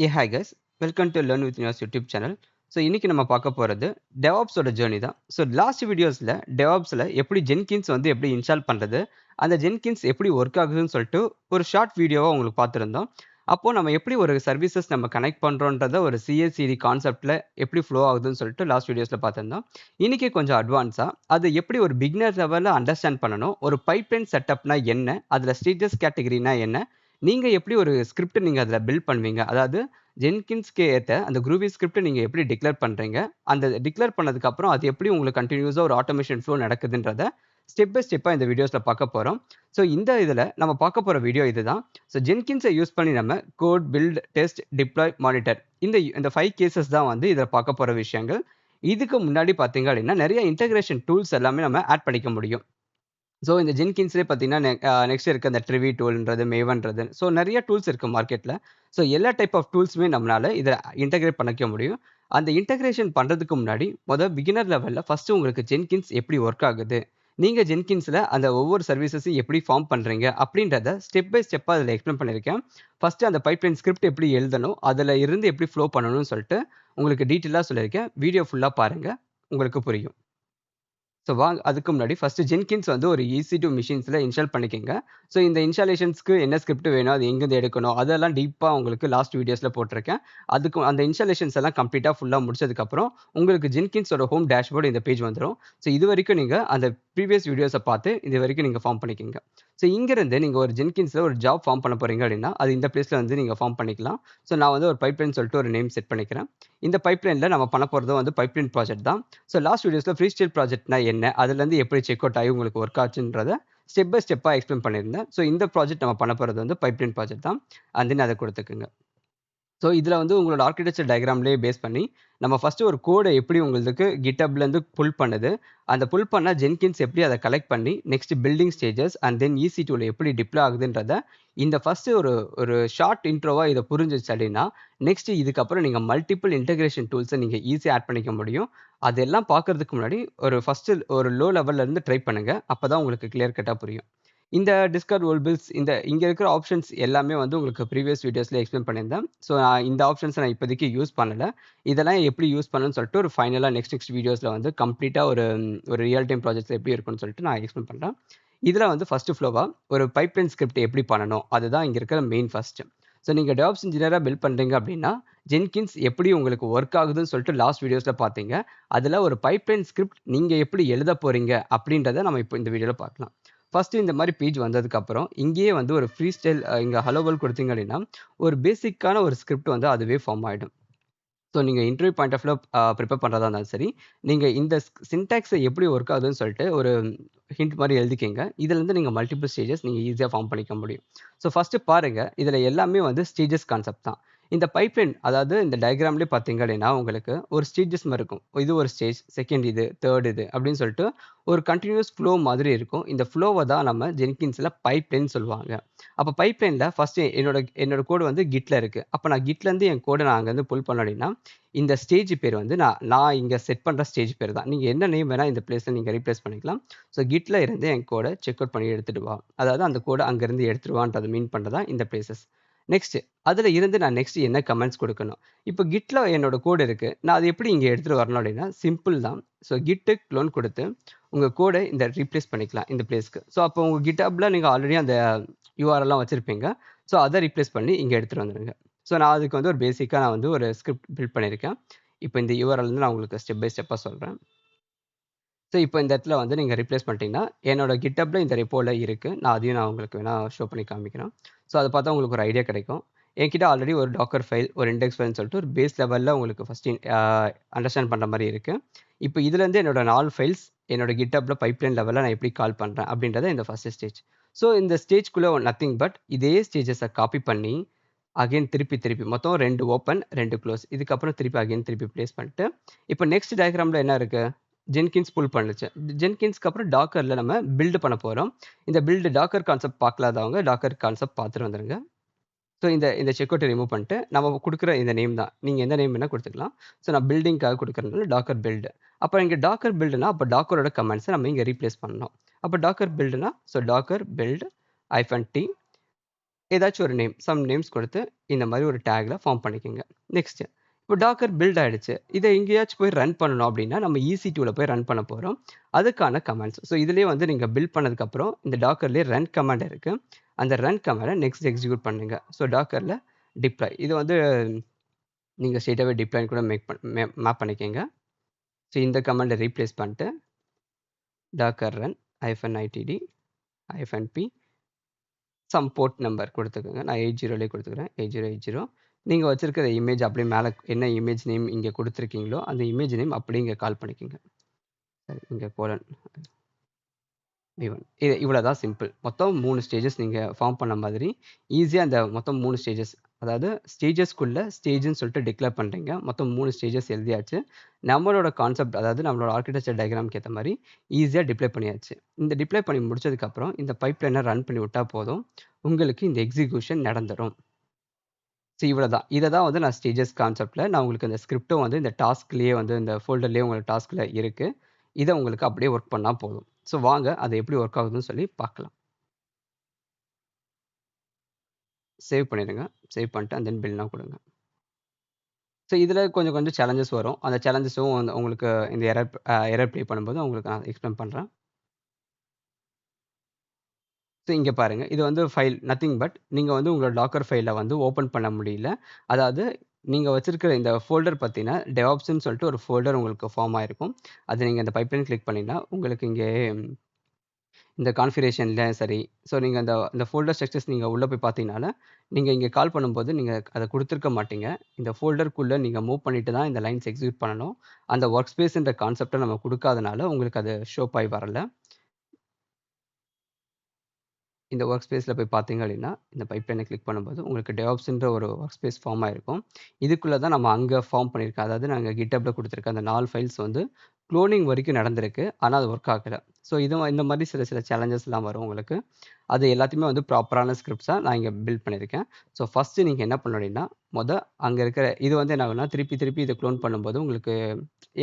Hi guys, welcome to Learn with Neos YouTube channel. So இன்னைக்கு நம்ம பார்க்க போகிறது டெவாப்ஸோட ஜேர்னி தான். ஸோ லாஸ்ட் வீடியோஸில் டெவாப்ஸில் எப்படி ஜென்கின்ஸ் வந்து எப்படி இன்ஸ்டால் பண்ணுறது, அந்த ஜென்கின்ஸ் எப்படி ஒர்க் ஆகுதுன்னு சொல்லிட்டு ஒரு ஷார்ட் வீடியோவாக உங்களுக்கு பார்த்துருந்தோம். அப்போது நம்ம எப்படி ஒரு சர்வீசஸ் நம்ம கனெக்ட் பண்ணுறோன்றத ஒரு சிஎஸ்சிடி கான்செப்டில் எப்படி ஃப்ளோ ஆகுதுன்னு சொல்லிட்டு லாஸ்ட் வீடியோஸில் பார்த்துருந்தோம். இன்றைக்கி கொஞ்சம் அட்வான்ஸாக அது எப்படி ஒரு பிகினர் லெவலில் அண்டர்ஸ்டாண்ட் பண்ணணும், ஒரு பைப்லைன் செட்டப்னா என்ன, அதில் ஸ்டேட்டஸ் கேட்டகரினா என்ன, நீங்கள் எப்படி ஒரு ஸ்கிரிப்ட் நீங்கள் அதில் பில்ட் பண்ணுவீங்க, அதாவது ஜென்கின்ஸ்க்கு ஏற்ற அந்த குரூவி ஸ்கிரிப்ட் நீங்கள் எப்படி டிக்ளேர் பண்ணுறீங்க, அந்த டிக்ளேர் பண்ணதுக்கப்புறம் அது எப்படி உங்களுக்கு கண்டினியூஸாக ஒரு ஆட்டோமேஷன் ஃப்ளோ நடக்குதுன்றத ஸ்டெப் பை ஸ்டெப்பாக இந்த வீடியோஸில் பார்க்க போகிறோம். ஸோ இந்த இதில் நம்ம பார்க்க போகிற வீடியோ இதுதான். ஸோ ஜென்கின்ஸை யூஸ் பண்ணி நம்ம code, build, test, deploy, monitor இந்த 5 கேசஸ் தான் வந்து இதில் பார்க்க போகிற விஷயங்கள். இதுக்கு முன்னாடி பார்த்தீங்க அப்படின்னா நிறைய இன்டகிரேஷன் டூல்ஸ் எல்லாமே நம்ம ஆட் பண்ணிக்க முடியும். ஸோ இந்த ஜென்கின்ஸ்லேயே பார்த்தீங்கன்னா நெக்ஸ்ட் இருக்க அந்த ட்ரிவி டூல்ன்றது, மேவன்றது, ஸோ நிறைய டூல்ஸ் இருக்குது மார்க்கெட்டில். ஸோ எல்லா டைப் ஆஃப் டூல்ஸுமே நம்மளால் இதை இன்டகிரேட் பண்ணிக்க முடியும். அந்த இன்டகிரேஷன் பண்ணுறதுக்கு முன்னாடி பிகினர் லெவலில் ஃபஸ்ட்டு உங்களுக்கு ஜென்கின்ஸ் எப்படி ஒர்க் ஆகுது, நீங்கள் ஜென்கின்ஸில் அந்த ஒவ்வொரு சர்வீசஸையும் எப்படி ஃபார்ம் பண்ணுறீங்க அப்படின்றத ஸ்டெப் பை ஸ்டெப்பாக அதில் எக்ஸ்பிளைன் பண்ணியிருக்கேன். ஃபஸ்ட்டு அந்த பைப்லைன் ஸ்கிரிப்ட் எப்படி எழுதணும், அதில் இருந்து எப்படி ஃப்ளோ பண்ணணும்னு சொல்லிட்டு உங்களுக்கு டீட்டெயிலாக சொல்லியிருக்கேன். வீடியோ ஃபுல்லாக பாருங்கள், உங்களுக்கு புரியும். ஸோ அதுக்கு முன்னாடி ஃபஸ்ட்டு ஜென்கின்ஸ் வந்து ஒரு EC2 மிஷின்ஸில் இன்ஸ்டால் பண்ணிக்கோங்க. ஸோ இந்த இன்ஸ்டாலேஷன்ஸ்க்கு என்ன ஸ்கிரிப்ட் வேணும், அது எங்கேருந்து எடுக்கணும், அதெல்லாம் டீப்பாக உங்களுக்கு லாஸ்ட் வீடியோஸில் போட்டிருக்கேன். அதுக்கு அந்த இன்ஸ்டாலேஷன்ஸ் எல்லாம் கம்ப்ளீட்டாக ஃபுல்லாக முடிச்சதுக்கப்புறம் உங்களுக்கு ஜென்கின்ஸோட ஹோம் டேஷ்போர்டு இந்த பேஜ் வந்துடும். ஸோ இது வரைக்கும் நீங்கள் அந்த ப்ரீவியஸ் வீடியோஸை பார்த்து இது வரைக்கும் நீங்கள் ஃபார்ம் பண்ணிக்கோங்க. ஸோ இங்கேருந்து நீங்கள் ஒரு ஜென்கின்ஸில் ஒரு ஜாப் ஃபார்ம் பண்ண போகிறீங்க அப்படின்னா அது இந்த பிளேஸில் வந்து நீங்கள் ஃபார்ம் பண்ணிக்கலாம். ஸோ நான் வந்து ஒரு பைப்லைன் சொல்லிட்டு ஒரு நேம் செட் பண்ணிக்கிறேன். இந்த பைப்லைனில் நம்ம பண்ண போகிறதும் வந்து பைப்லைன் ப்ராஜெக்ட் தான். ஸோ லாஸ்ட் வீடியோஸில் ஃப்ரீ ஸ்டைல் ப்ராஜெக்ட்னா என்ன, அதுலேருந்து எப்படி செக் அவுட் ஆகி உங்களுக்கு ஒர்க் ஆச்சுன்றத ஸ்டெப் பை ஸ்டெப்பாக எக்ஸ்பிளைன் பண்ணியிருந்தேன். ஸோ இந்த ப்ராஜெக்ட் நம்ம பண்ண போகிறது வந்து பைப்லைன் ப்ராஜெக்ட் தான். அண்ட் தென் அதை கொடுத்துக்குங்க. ஸோ இதில் வந்து உங்களோட ஆர்கிடெக்சர் டயக்ராம்லேயே பேஸ் பண்ணி நம்ம ஃபஸ்ட்டு ஒரு கோடை எப்படி உங்களுக்கு கிட்டப்லேருந்து புல் பண்ணுது, அந்த புல் பண்ண ஜென்கின்ஸ் எப்படி அதை கலெக்ட் பண்ணி next building stages and then EC2ல எப்படி டிப்ளை ஆகுதுன்றத இந்த ஃபஸ்ட்டு ஒரு ஷார்ட் இன்ட்ரோவாக இதை புரிஞ்சிச்சு அப்படின்னா நெக்ஸ்ட் இதுக்கப்புறம் நீங்கள் மல்டிபிள் இன்டகிரேஷன் டூல்ஸை நீங்கள் ஈஸியாக ஆட் பண்ணிக்க முடியும். அதெல்லாம் பார்க்கறதுக்கு முன்னாடி ஃபஸ்ட்டு ஒரு லோ லெவல்லேருந்து ட்ரை பண்ணுங்கள். அப்போ தான் உங்களுக்கு கிளியர் கட்டாக புரியும். இந்த டிஸ்கார்ட் வேர்ல்பில்ஸ் இங்கே இருக்கிற ஆப்ஷன்ஸ் எல்லாமே வந்து உங்களுக்கு ப்ரீவியஸ் வீடியோஸில் எக்ஸ்பிளைன் பண்ணியிருந்தேன். ஸோ இந்த ஆப்ஷன்ஸை நான் இப்போதைக்கு யூஸ் பண்ணலை. இதெல்லாம் எப்படி யூஸ் பண்ணணும்னு சொல்லிட்டு ஒரு ஃபைனலாக நெக்ஸ்ட் வீடியோஸில் வந்து கம்ப்ளீட்டாக ஒரு ரியல் டைம் ப்ராஜெக்ட்ஸ் எப்படி இருக்குன்னு சொல்லிட்டு நான் எக்ஸ்பிளைன் பண்ணுறேன். இதில் வந்து ஃபஸ்ட்டு ஃப்ளோவாக ஒரு பைப்லைன் ஸ்கிரிப்ட் எப்படி பண்ணணும், அதுதான் இங்கே இருக்கிற மெயின் ஃபஸ்ட்டு. ஸோ நீங்கள் டெவாப்ஸ் இன்ஜினியராக பில்ட் பண்ணுறீங்க அப்படின்னா ஜென்கின்ஸ் எப்படி உங்களுக்கு ஒர்க் ஆகுதுன்னு சொல்லிட்டு லாஸ்ட் வீடியோஸில் பார்த்தீங்க. அதில் ஒரு பைப்லைன் ஸ்கிரிப்ட் நீங்கள் எப்படி எழுத போகிறீங்க அப்படின்றத நம்ம இப்போ இந்த வீடியோவில் பார்க்கலாம். ஃபஸ்ட்டு இந்த மாதிரி பேஜ் வந்ததுக்கப்புறம் இங்கேயே வந்து ஒரு ஃப்ரீ ஸ்டைல் இங்கே ஹலோ வேர்ல்ட் கொடுத்தீங்க அப்படின்னா ஒரு பேசிக்கான ஒரு ஸ்கிரிப்ட் வந்து அதுவே ஃபார்ம் ஆகிடும். ஸோ நீங்கள் interview point of view prepare பண்ணுறதா இருந்தாலும் சரி, நீங்கள் இந்த சின்டாக்ஸை எப்படி ஒர்க் ஆகுதுன்னு சொல்லிட்டு ஒரு ஹிண்ட் மாதிரி எழுதிக்கிங்க. இதுலேருந்து நீங்கள் மல்டிபிள் ஸ்டேஜஸ் நீங்கள் ஈஸியாக ஃபார்ம் பண்ணிக்க முடியும். ஸோ ஃபஸ்ட்டு பாருங்கள், இதில் எல்லாமே வந்து ஸ்டேஜஸ் கான்செப்ட் தான். இந்த பைப்லைன், அதாவது இந்த டயக்ராம்லேயே பார்த்தீங்க அப்படின்னா உங்களுக்கு ஒரு ஸ்டேஜஸ் மாதிரி இருக்கும். இது ஒரு ஸ்டேஜ், செகண்ட் இது, தேர்ட் இது அப்படின்னு சொல்லிட்டு ஒரு கண்டினியூஸ் ஃப்ளோ மாதிரி இருக்கும். இந்த ஃப்ளோவை தான் நம்ம ஜென்கின்ஸில் பைப்லைன் சொல்லுவாங்க. அப்போ பைப்லைனில் ஃபஸ்ட்டு என்னோட கோடு வந்து கிட்டில் இருக்குது. அப்போ நான் கிட்லேருந்து என் கோடை நான் அங்கேருந்து புல் பண்ண அப்படின்னா இந்த ஸ்டேஜ் பேர் வந்து நான் இங்கே செட் பண்ணுற ஸ்டேஜ் பேர் தான். நீங்கள் என்ன நேம் வேணால் இந்த பிளேஸில் நீங்கள் ரீப்ளேஸ் பண்ணிக்கலாம். ஸோ கிட்டில் இருந்து என் கோடை செக் அவுட் பண்ணி எடுத்துகிட்டு வா, அதாவது அந்த கோடை அங்கேருந்து எடுத்துருவான்றது மீன் பண்ணுறதா இந்த பிளேசஸ். நெக்ஸ்ட் அதில் இருந்து நான் நெக்ஸ்ட் என்ன கமெண்ட்ஸ் கொடுக்கணும். இப்போ கிட்டில் என்னோட கோடு இருக்குது, நான் அது எப்படி இங்கே எடுத்துகிட்டு வரணும் அப்படின்னா சிம்பிள் தான். ஸோ கிட்டு க்ளோன் கொடுத்து உங்கள் கோடை இந்த ரீப்ளேஸ் பண்ணிக்கலாம் இந்த பிளேஸ்க்கு. ஸோ அப்போ உங்கள் கிட்டப்பில் நீங்கள் ஆல்ரெடி அந்த URLலாம் வச்சுருப்பீங்க. ஸோ அதை ரீப்ளேஸ் பண்ணி இங்கே எடுத்துகிட்டு வந்துடுங்க. ஸோ நான் அதுக்கு வந்து ஒரு பேசிக்காக நான் வந்து ஒரு ஸ்கிரிப்ட் பில்ட் பண்ணியிருக்கேன். இப்போ இந்த URL வந்து நான் உங்களுக்கு ஸ்டெப் பை ஸ்டெப்பாக சொல்கிறேன். ஸோ இப்போ இந்த இடத்துல வந்து நீங்கள் ரீப்ளேஸ் பண்ணிட்டீங்கன்னா என்னோட கிட்டப்பில் இந்த ரெப்போவில் இருக்குது. நான் உங்களுக்கு வேணால் ஷோ பண்ணி காமிக்கிறேன். ஸோ அதை பார்த்தா உங்களுக்கு ஒரு ஐடியா கிடைக்கும். என்கிட்ட ஆல்ரெடி ஒரு டாக்கர் ஃபைல், ஒரு இண்டெக்ஸ் ஃபைல்னு சொல்லிட்டு ஒரு பேஸ் லெவலில் உங்களுக்கு ஃபஸ்ட்டு அண்டர்ஸ்டாண்ட் பண்ணுற மாதிரி இருக்குது. இப்போ இதுலேருந்து என்னோட 4 ஃபைல்ஸ் என்னோட கிட்டப்பில் பைப்லைன் லெவலில் நான் எப்படி கால் பண்ணுறேன் அப்படின்றத இந்த ஃபஸ்ட்டு ஸ்டேஜ். ஸோ இந்த ஸ்டேஜ்குள்ளே நத்திங் பட் இதே ஸ்டேஜஸை காப்பி பண்ணி அகைன் திருப்பி மொத்தம் 2 ஓப்பன் 2 க்ளோஸ், இதுக்கப்புறம் திருப்பி ப்ளேஸ் பண்ணிட்டு இப்போ நெக்ஸ்ட் டயக்ராமில் என்ன இருக்குது, ஜென்கின்ஸ் புல் பண்ணுச்சு. ஜென்கின்ஸ்க்கு அப்புறம் டாக்கரில் நம்ம பில்டு பண்ண போகிறோம். இந்த பில்டு டாக்கர் கான்செப்ட் பார்க்கலாதவங்க டாக்கர் கான்செப்ட் பார்த்துட்டு வந்துருங்க. ஸோ இந்த செக் அவுட்டை ரிமூவ் பண்ணிட்டு நம்ம கொடுக்குற இந்த நேம் தான், நீங்கள் எந்த நேம் வேணால் கொடுத்துக்கலாம். ஸோ நான் பில்டிங்காக கொடுக்குறதுனால டாக்கர் பில்டு. அப்புறம் இங்கே டாக்கர் பில்டுனா அப்போ டாக்கரோட கமெண்ட்ஸை நம்ம இங்கே ரீப்ளேஸ் பண்ணணும். அப்போ டாக்கர் பில்டுனா ஸோ டாக்கர் பில்டு -t ஏதாச்சும் ஒரு நேம், சம் நேம்ஸ் கொடுத்து இந்த மாதிரி ஒரு டேக்ல ஃபார்ம் பண்ணிக்கோங்க. நெக்ஸ்ட் இப்போ டாக்கர் பில்ட் ஆயிடுச்சு. இதை எங்கேயாச்சும் போய் ரன் பண்ணணும் அப்படின்னா நம்ம EC2ல போய் ரன் பண்ண போறோம். அதுக்கான கமாண்ட்ஸ். ஸோ இதுலயே வந்து நீங்க பில்ட் பண்ணதுக்கு அப்புறம் இந்த டாக்கர்லயே ரன் கமாண்ட் இருக்கு. அந்த ரன் கமாண்டை நெக்ஸ்ட் எக்ஸிக்யூட் பண்ணுங்க. ஸோ டாக்கர்ல டிப்ளாய் இது வந்து நீங்க ஸ்ட்ரெயிட்டாவே டிப்ளாய் கூட மேப் பண்ணிக்கோங்க. ஸோ இந்த கமாண்டை ரீப்ளேஸ் பண்ணிட்டு docker run -itd -p some port number கொடுத்துக்கோங்க. நான் 80லே கொடுத்துக்கிறேன். 8080. நீங்க வச்சிருக்கிற இமேஜ் அப்படியே மேலே என்ன இமேஜ் நேம் இங்க கொடுத்துருக்கீங்களோ அந்த இமேஜ் நேம் அப்படியே இங்க கால் பண்ணிக்கோங்க. சரி, இங்க கோலன் V1. இது இவ்வளவுதான் சிம்பிள். மொத்தம் 3 ஸ்டேஜஸ் நீங்க ஃபார்ம் பண்ண மாதிரி ஈஸியா அந்த மொத்தம் 3 ஸ்டேஜஸ், அதாவது ஸ்டேஜஸ்க்குள்ள ஸ்டேஜ்னு சொல்லிட்டு டிக்ளேர் பண்றீங்க. மொத்தம் 3 ஸ்டேஜஸ் எழுதியாச்சு. நம்மளோட கான்செப்ட், அதாவது நம்மளோட ஆர்கிடெக்சர் டயக்ராம்க்கு ஏற்ற மாதிரி ஈஸியா டிப்ளை பண்ணியாச்சு. இந்த டிப்ளை பண்ணி முடிச்சதுக்கு அப்புறம் இந்த பைப்லைனை ரன் பண்ணி விட்டா போதும், உங்களுக்கு இந்த எக்ஸிக்யூஷன் நடந்துரும். ஸோ இவ்வளவுதான். இதை தான் வந்து நான் ஸ்டேஜஸ் கான்செப்ட்ல நான் உங்களுக்கு இந்த ஸ்கிரிப்டும் வந்து இந்த டாஸ்க்லயே வந்து இந்த ஃபோல்டர்லயே உங்களுக்கு டாஸ்க்ல இருக்கு. இதை உங்களுக்கு அப்படியே ஒர்க் பண்ணா போதும். ஸோ வாங்க அது எப்படி ஒர்க் ஆகுதுன்னு சொல்லி பார்க்கலாம். சேவ் பண்ணிடுங்க. சேவ் பண்ணிட்டு அண்ட் தென் பில்ட்னா கொடுங்க. ஸோ இதில் கொஞ்சம் கொஞ்சம் சேலஞ்சஸ் வரும். அந்த சேலஞ்சஸும் உங்களுக்கு இந்த எரர் ப்ளே பண்ணும்போது உங்களுக்கு நான் எக்ஸ்பிளைன் பண்ணுறேன். ஸோ இங்கே பாருங்க, இது வந்து ஃபைல் நத்திங் பட் நீங்கள் வந்து உங்களோட டாக்கர் ஃபைலை வந்து ஓப்பன் பண்ண முடியல. அதாவது நீங்கள் வச்சிருக்கிற இந்த ஃபோல்டர் பார்த்தீங்கன்னா டெவாப்ஸ்ன்னு சொல்லிட்டு ஒரு ஃபோல்டர் உங்களுக்கு ஃபார்ம் ஆயிருக்கும். அது நீங்கள் இந்த பைப்லைன் கிளிக் பண்ணிங்கன்னா உங்களுக்கு இங்கே இந்த கான்ஃபிகரேஷன்ல சரி, ஸோ நீங்கள் இந்த ஃபோல்டர் ஸ்ட்ரக்சர்ஸ் நீங்கள் உள்ளே போய் பார்த்தீங்கனால நீங்கள் இங்கே கால் பண்ணும்போது நீங்கள் அதை கொடுத்துருக்க மாட்டீங்க. இந்த ஃபோல்டருக்குள்ளே நீங்கள் மூவ் பண்ணிட்டு தான் இந்த லைன்ஸ் எக்ஸிக்யூட் பண்ணணும். அந்த ஒர்க் ஸ்பேஸ்ன்ற கான்செப்டை நம்ம கொடுக்காதனால உங்களுக்கு அது ஷோப் ஆகி வரல. இந்த ஒர்க் ஸ்பேஸில் போய் பார்த்தீங்க அப்படின்னா இந்த பைப்லைனை கிளிக் பண்ணும்போது உங்களுக்கு டெவாப்ஸ்ன்ற ஒரு ஒர்க் ஸ்பேஸ் ஃபார்ம் ஆயிருக்கும். இதுக்குள்ளே தான் நம்ம அங்கே ஃபார்ம் பண்ணியிருக்கோம். அதாவது நாங்கள் கிட்டப்ல கொடுத்துருக்க அந்த 4 ஃபைல்ஸ் வந்து க்ளோனிங் வரைக்கும் நடந்திருக்கு. ஆனால் அது ஒர்க் ஆகலை. ஸோ இந்த மாதிரி சில சேலஞ்சஸ்லாம் வரும் உங்களுக்கு. அது எல்லாத்தையுமே வந்து ப்ராப்பரான ஸ்கிரிப்ட்ஸாக நான் இங்கே பில்ட் பண்ணியிருக்கேன். ஸோ ஃபஸ்ட்டு நீங்கள் என்ன பண்ணணும் அப்படின்னா அங்கே இருக்கிற இது வந்து என்ன ஆகுனா திருப்பி இதை க்ளோன் பண்ணும்போது உங்களுக்கு,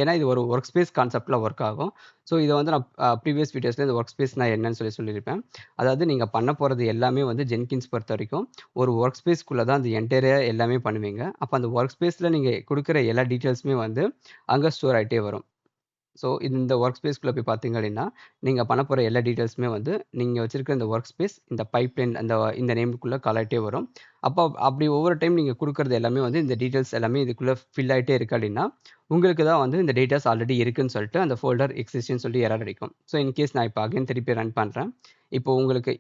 ஏன்னா இது ஒரு ஒர்க் ஸ்பேஸ் கான்செப்டில் ஒர்க் ஆகும். ஸோ இதை வந்து நான் ப்ரீவியஸ் வீடியோஸில் இந்த ஒர்க் ஸ்பேஸ் நான் என்னன்னு சொல்லியிருப்பேன். அதாவது நீங்கள் பண்ண போகிறது எல்லாமே வந்து ஜென்கின்ஸ் பொறுத்த வரைக்கும் ஒரு ஒர்க் ஸ்பேஸ்க்குள்ளே தான் அந்த என்டையராக எல்லாமே பண்ணுவீங்க. அப்போ அந்த ஒர்க் ஸ்பேஸில் நீங்கள் கொடுக்குற எல்லா டீட்டெயில்ஸுமே வந்து அங்கே ஸ்டோர் ஆகிட்டே வரும். ஸோ இந்த ஒர்க் ஸ்பேஸ்க்குள்ளே போய் பார்த்தீங்க அப்படின்னா நீங்கள் பண்ண போகிற எல்லா டீட்டெயில்ஸுமே வந்து நீங்கள் வச்சிருக்கிற இந்த ஒர்க் ஸ்பேஸ் இந்த பைப்லைன் இந்த நேமுக்குள்ளே கால் ஆகிட்டே வரும். அப்படி ஒவ்வொரு டைம் நீங்கள் கொடுக்குறது எல்லாமே வந்து இந்த டீட்டெயில்ஸ் எல்லாமே இதுக்குள்ளே ஃபில் ஆகிட்டே இருக்கு அப்படின்னா உங்களுக்கு தான் வந்து இந்த டேட்டாஸ் ஆல்ரெடி இருக்குன்னு சொல்லிட்டு அந்த ஃபோல்டர் எக்ஸிஸ்ட்னு சொல்லி எரர் அடிக்கும். ஸோ இன்கேஸ் நான் இப்போ அகைன் திருப்பி ரன் பண்ணுறேன்.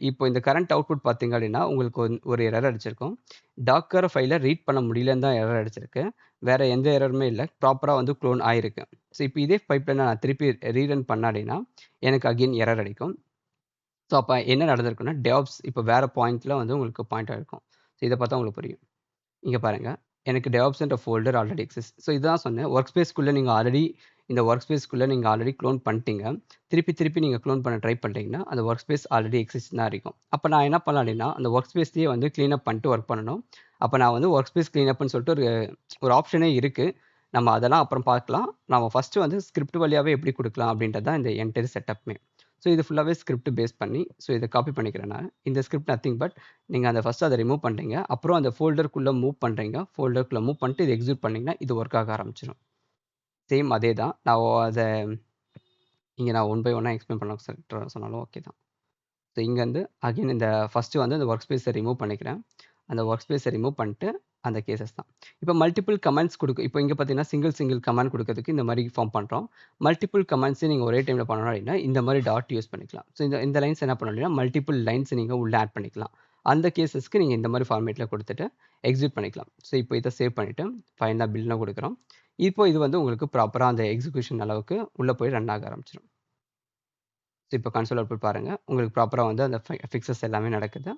இப்போ இந்த கரண்ட் அவுட்புட் பார்த்தீங்க அப்படின்னா உங்களுக்கு ஒரு எரர் அடிச்சிருக்கும். டாக்கர் ஃபைலை ரீட் பண்ண முடியலன்னு தான் எரர் அடிச்சிருக்கு. வேற எந்த எரருமே இல்லை. ப்ராப்பராக வந்து க்ளோன் ஆயிருக்கு. ஸோ இப்போ இதே பைப்லைனை நான் திருப்பி ரீரன் பண்ண அப்படின்னா எனக்கு அகைன் எரர் அடிக்கும். ஸோ அப்போ என்ன நடந்திருக்குன்னா டெவாப்ஸ் இப்போ வேற பாயிண்ட்ல வந்து உங்களுக்கு பாயிண்ட் ஆயிருக்கும். ஸோ இதை பார்த்தா உங்களுக்கு புரியும். இங்கே பாருங்க, எனக்கு டெவாப்ஸ்ன்ற ஃபோல்டர் ஆல்ரெடி எக்ஸிஸ்ட். ஸோ இதுதான் சொன்னேன், ஒர்க் ஸ்பேஸ்க்குள்ளே நீங்கள் ஆல்ரெடி இந்த ஒர்க் ஸ்பேஸ்க்குள்ளே நீங்கள் ஆல்ரெடி க்ளோன் பண்ணிட்டீங்க. திருப்பி நீங்கள் க்ளோன் பண்ண ட்ரை பண்ணுறீங்கன்னா அந்த ஒர்க் ஸ்பேஸ் ஆல்ரெடி எக்ஸிஸ்ட் தான் இருக்கும். அப்போ நான் என்ன பண்ணலாம் அப்படின்னா அந்த ஒர்க் ஸ்பேஸ்லேயே வந்து க்ளீன் அப் பண்ணிட்டு ஒர்க் பண்ணணும். அப்போ நான் வந்து ஒர்க் ஸ்பேஸ் க்ளீன் அப்னு சொல்லிட்டு ஒரு ஆப்ஷனே இருக்குது. நம்ம அதெல்லாம் அப்புறம் பார்க்கலாம். நம்ம ஃபஸ்ட்டு வந்து ஸ்கிரிப்ட் வழியாகவே எப்படி கொடுக்கலாம் அப்படின்றது தான் இந்த என்டையர் செட்டப்மே. ஸோ இது ஃபுல்லாகவே ஸ்கிரிப்ட் பேஸ் பண்ணி, ஸோ இதை காப்பி பண்ணிக்கிறேன் நான். இந்த ஸ்கிரிப்ட் நத்திங் பட் நீங்கள் அதை ஃபஸ்ட்டு அதை ரிமூவ் பண்ணுறீங்க. அப்புறம் அந்த ஃபோல்டருக்குள்ளே மூவ் பண்ணுறீங்க. ஃபோல்டருக்குள்ளே மூவ் பண்ணிட்டு இது எக்ஸிக்யூட் பண்ணிங்கன்னா இது ஒர்க் ஆக ஆரம்பிச்சிடும். சேம் அதே தான். நான் அதை இங்கே நான் ஒன் பை ஒன்னாக எக்ஸ்பிளைன் பண்ண சொன்னாலும் ஓகே தான். ஸோ இங்கேருந்து அகைன் இந்த ஃபஸ்ட்டு வந்து அந்த ஒர்க் ஸ்பேஸை ரிமூவ் பண்ணிக்கிறேன். அந்த ஒர்க் ஸ்பேஸை ரிமூவ் பண்ணிட்டு அந்த கேசஸ் தான். இப்போ மல்டிபிள் கமெண்ட்ஸ் இப்போ இங்கே பார்த்தீங்கன்னா சிங்கிள் கமெண்ட் கொடுக்கறதுக்கு இந்த மாதிரி ஃபார்ம் பண்ணுறோம். மல்டிபிள் கமெண்ட்ஸை நீங்கள் ஒரே டைமில் பண்ணணும் அப்படின்னா இந்த மாதிரி டாட் யூஸ் பண்ணிக்கலாம். ஸோ இந்த லைன்ஸ் என்ன பண்ணணும் அப்படின்னா மல்டிபிள் லைன்ஸ் நீங்கள் உள்ளே ஆட் பண்ணிக்கலாம். அந்த கேசஸ்க்கு நீங்கள் இந்த மாதிரி ஃபார்மேட்டில் கொடுத்துட்டு எக்ஸிக்யூட் பண்ணிக்கலாம். ஸோ இப்போ இதை சேவ் பண்ணிவிட்டு ஃபைனலாக பில்ட்னா கொடுக்குறோம். இப்போ இது வந்து உங்களுக்கு ப்ராப்பராக அந்த எக்ஸிக்யூஷன் அளவுக்கு உள்ளே போய் ரன் ஆக ஆரம்பிச்சிடும். ஸோ இப்போ கன்சோல் அவுட்புட் பாருங்கள், உங்களுக்கு ப்ராப்பராக வந்து அந்த ஃபிக்சஸ் எல்லாமே நடக்குது.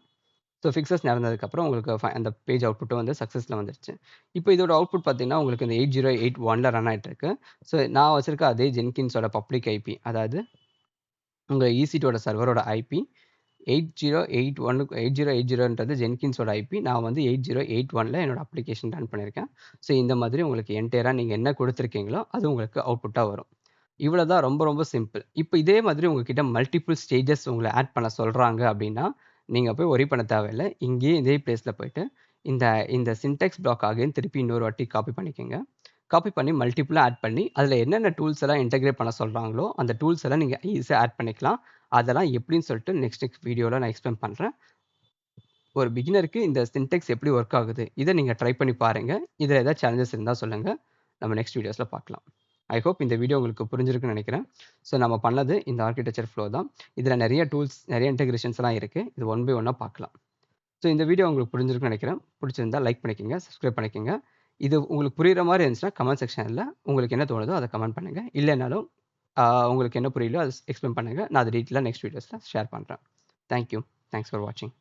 ஸோ ஃபிக்சஸ் நடந்ததுக்கப்புறம் உங்களுக்கு அந்த பேஜ் அவுட்புட்டும் வந்து சக்ஸஸில் வந்துருச்சு. இப்போ இதோட அவுட்புட் பார்த்தீங்கன்னா உங்களுக்கு இந்த 8081ல் ரன் ஆகிட்டு இருக்கு. ஸோ நான் வச்சிருக்க அதே ஜென்கின்ஸோட பப்ளிக் ஐபி, அதாவது உங்கள் EC2ஓட சர்வரோட ஐபி 8080ன்றது ஜென்கின்ஸோட ஐபி. நான் வந்து 8081ல் என்னோட அப்ளிகேஷன் ரன் பண்ணியிருக்கேன். ஸோ இந்த மாதிரி உங்களுக்கு என்டையராக நீங்கள் என்ன கொடுத்துருக்கீங்களோ அது உங்களுக்கு அவுட்புட்டாக வரும். இவ்வளோ தான், ரொம்ப ரொம்ப சிம்பிள். இப்போ இதே மாதிரி உங்ககிட்ட மல்டிபிள் ஸ்டேஜஸ் உங்களை ஆட் பண்ண சொல்கிறாங்க அப்படின்னா நீங்க போய் ஒரி பண்ண தேவையில்ல. இங்கேயே இதே பிளேஸ்ல போயிட்டு இந்த இந்த சின்டாக்ஸ் பிளாக் அகைன் திருப்பி இன்னொரு வாட்டி காப்பி பண்ணிக்கங்க. காப்பி பண்ணி மல்டிபிளா ஆட் பண்ணி அதில என்னென்ன டூல்ஸ் எல்லாம் இன்டகிரேட் பண்ண சொல்றாங்களோ, அந்த டூல்ஸ் எல்லாம் நீங்க ஈஸியா ஆட் பண்ணிக்கலாம். அதெல்லாம் எப்படின்னு சொல்லிட்டு நெக்ஸ்ட் வீடியோல நான் எக்ஸ்பிளைன் பண்றேன். ஒரு பிகினருக்கு இந்த சின்டாக்ஸ் எப்படி ஒர்க் ஆகுது? இத நீங்க ட்ரை பண்ணி பாருங்க. இதுல ஏதாவது சேலஞ்சஸ் இருந்தா சொல்லுங்க. நம்ம நெக்ஸ்ட் வீடியோஸ்ல பார்க்கலாம். ஐ ஹோப் இந்த வீடியோ உங்களுக்கு புரிஞ்சிருக்குன்னு நினைக்கிறேன். ஸோ நம்ம பண்ணது இந்த ஆர்க்கிடெக்சர் ஃப்ளோ தான். இதுல நெறைய டூல்ஸ், நெறைய இன்டகிரேஷன்ஸ் எல்லாம் இருக்கு. இது ஒன் பை ஒன்னா பார்க்கலாம். ஸோ இந்த வீடியோ உங்களுக்கு புரிஞ்சிருக்குன்னு நினைக்கிறேன். பிடிச்சிருந்தா லைக் பண்ணிக்கங்க, சப்ஸ்கிரைப் பண்ணிக்கங்க. இது உங்களுக்கு புரியுற மாரி இருந்துச்சுன்னா கமெண்ட் செக்ஷன்ல உங்களுக்கு என்ன தோணுதோ அத கமெண்ட் பண்ணுங்க. இல்லைனாலும் உங்களுக்கு என்ன புரியலையோ அத எக்ஸ்பிளைன் பண்ணுங்க. நான் அத டீட்டெயிலா நெக்ஸ்ட் வீடியோஸ்ல ஷேர் பண்றேன். Thank you. தேங்க்ஸ் ஃபார் வாட்சிங்.